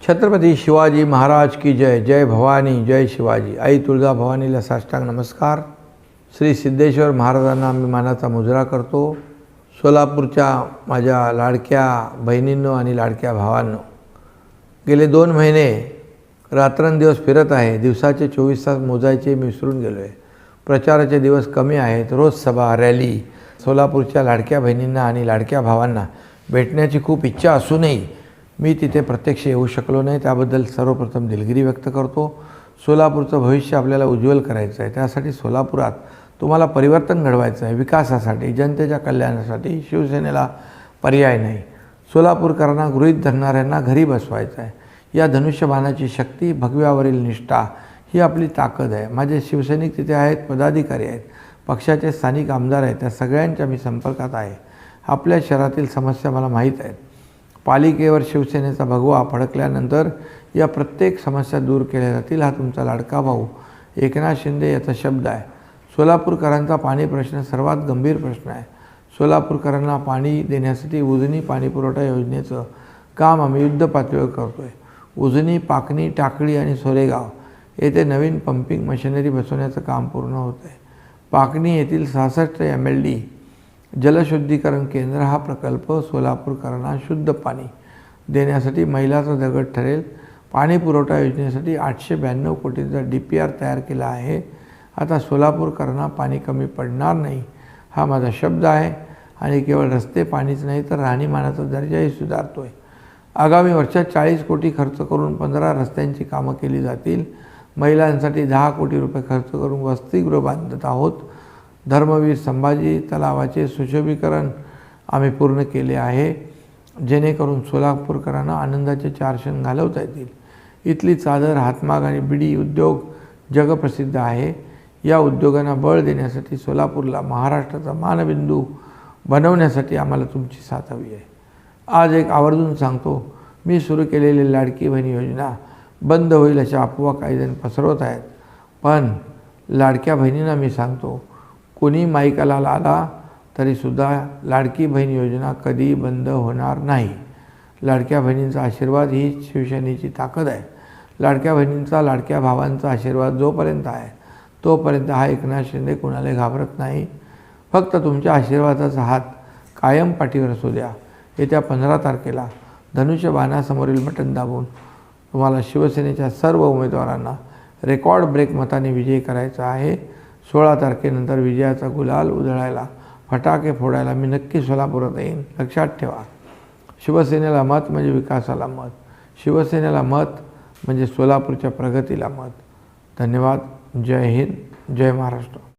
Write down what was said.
छत्रपती शिवाजी महाराज की जय. जय भवानी, जय शिवाजी. आई तुळजा भवानीला साष्टांग नमस्कार. श्री सिद्धेश्वर महाराजांना मी मानाचा मुजरा करतो. सोलापूरच्या माझ्या लाडक्या बहिणींनो आणि लाडक्या भावांनो, गेले 2 महिने रात्रंदिवस फिरत आहे. दिवसाचे 24 तास मोजायचे मी विसरून गेलो आहे. प्रचाराचे दिवस कमी आहेत. रोज सभा, रॅली. सोलापूरच्या लाडक्या बहिणींना आणि लाडक्या भावांना भेटण्याची खूप इच्छा असूनही मी तिथे प्रत्यक्ष येऊ शकलो नाही. त्याबद्दल सर्वप्रथम दिलगिरी व्यक्त करतो. सोलापूरचं भविष्य आपल्याला उज्ज्वल करायचं आहे. त्यासाठी सोलापुरात तुम्हाला परिवर्तन घडवायचं आहे. विकासासाठी, जनतेच्या कल्याणासाठी शिवसेनेला पर्याय नाही. सोलापूरकरांना गृहीत धरणाऱ्यांना घरी बसवायचं आहे. या धनुष्यबाणाची शक्ती, भगव्यावरील निष्ठा ही आपली ताकद आहे. माझे शिवसैनिक तिथे आहेत, पदाधिकारी आहेत, पक्षाचे स्थानिक आमदार आहेत. त्या सगळ्यांच्या मी संपर्कात आहे. आपल्या शहरातील समस्या मला माहीत आहेत. पालिकेवर शिवसेनेचा भगवा फडकल्यानंतर या प्रत्येक समस्या दूर केल्या जातील. हा तुमचा लाडका भाऊ एकनाथ शिंदे याचा शब्द आहे. सोलापूरकरांचा पाणी प्रश्न सर्वात गंभीर प्रश्न आहे. सोलापूरकरांना पाणी देण्यासाठी उजनी पाणीपुरवठा योजनेचं काम आम्ही युद्ध पातळीवर करतो आहे. उजनी, पाकणी, टाकळी आणि सोरेगाव येथे नवीन पंपिंग मशिनरी बसवण्याचं काम पूर्ण होत आहे. पाकणी येथील 66 MLD जलशुद्धीकरण केंद्र हा प्रकल्प सोलापूरकरांना शुद्ध पाणी देण्यासाठी मैलाचा दगड ठरेल. पाणी पुरवठा योजनेसाठी 892 कोटींचा DPR तयार केला आहे. आता सोलापूरकरांना पाणी कमी पडणार नाही, हा माझा शब्द आहे. आणि केवळ रस्ते, पाणीच नाही तर राहणीमानाचा दर्जाही सुधारतो आहे. आगामी वर्षात 40 कोटी खर्च करून 15 रस्त्यांची कामं केली जातील. महिलांसाठी 10 कोटी रुपये खर्च करून वसतिगृह बांधत आहोत. धर्मवीर संभाजी तलावाचे सुशोभीकरण आम्ही पूर्ण केले आहे, जेणेकरून सोलापूरकरांना आनंदाचे 4 क्षण घालवता येतील. इथली चादर, हातमाग आणि बिडी उद्योग जगप्रसिद्ध आहे. या उद्योगांना बळ देण्यासाठी सोलापूरला महाराष्ट्राचा मानबिंदू बनवण्यासाठी आम्हाला तुमची साथ हवी आहे. आज एक आवर्जून सांगतो, मी सुरू केलेली लाडकी बहीण योजना बंद होईल अशा अफवा काही जण पसरवत आहेत. पण लाडक्या बहिणींना मी सांगतो, कोणी माईकाला आला तरीसुद्धा लाडकी बहीण योजना कधी बंद होणार नाही. लाडक्या बहिणींचा आशीर्वाद ही शिवसेनेची ताकद आहे. लाडक्या बहिणींचा, लाडक्या भावांचा आशीर्वाद जोपर्यंत आहे तोपर्यंत हा एकनाथ शिंदे कुणाला घाबरत नाही. फक्त तुमच्या आशीर्वादाचा हात कायम पाठीवर असू द्या. येत्या 15 तारखेला धनुष्यबाणासमोरील बटन दाबून तुम्हाला शिवसेनेच्या सर्व उमेदवारांना रेकॉर्ड ब्रेक मताने विजयी करायचा आहे. 16 तारखेनंतर विजयाचा गुलाल उधळायला, फटाके फोडायला मी नक्की सोलापुरात येईन. लक्षात ठेवा, शिवसेनेला मत म्हणजे विकासाला मत. शिवसेनेला मत म्हणजे सोलापूरच्या प्रगतीला मत. धन्यवाद. जय हिंद, जय महाराष्ट्र.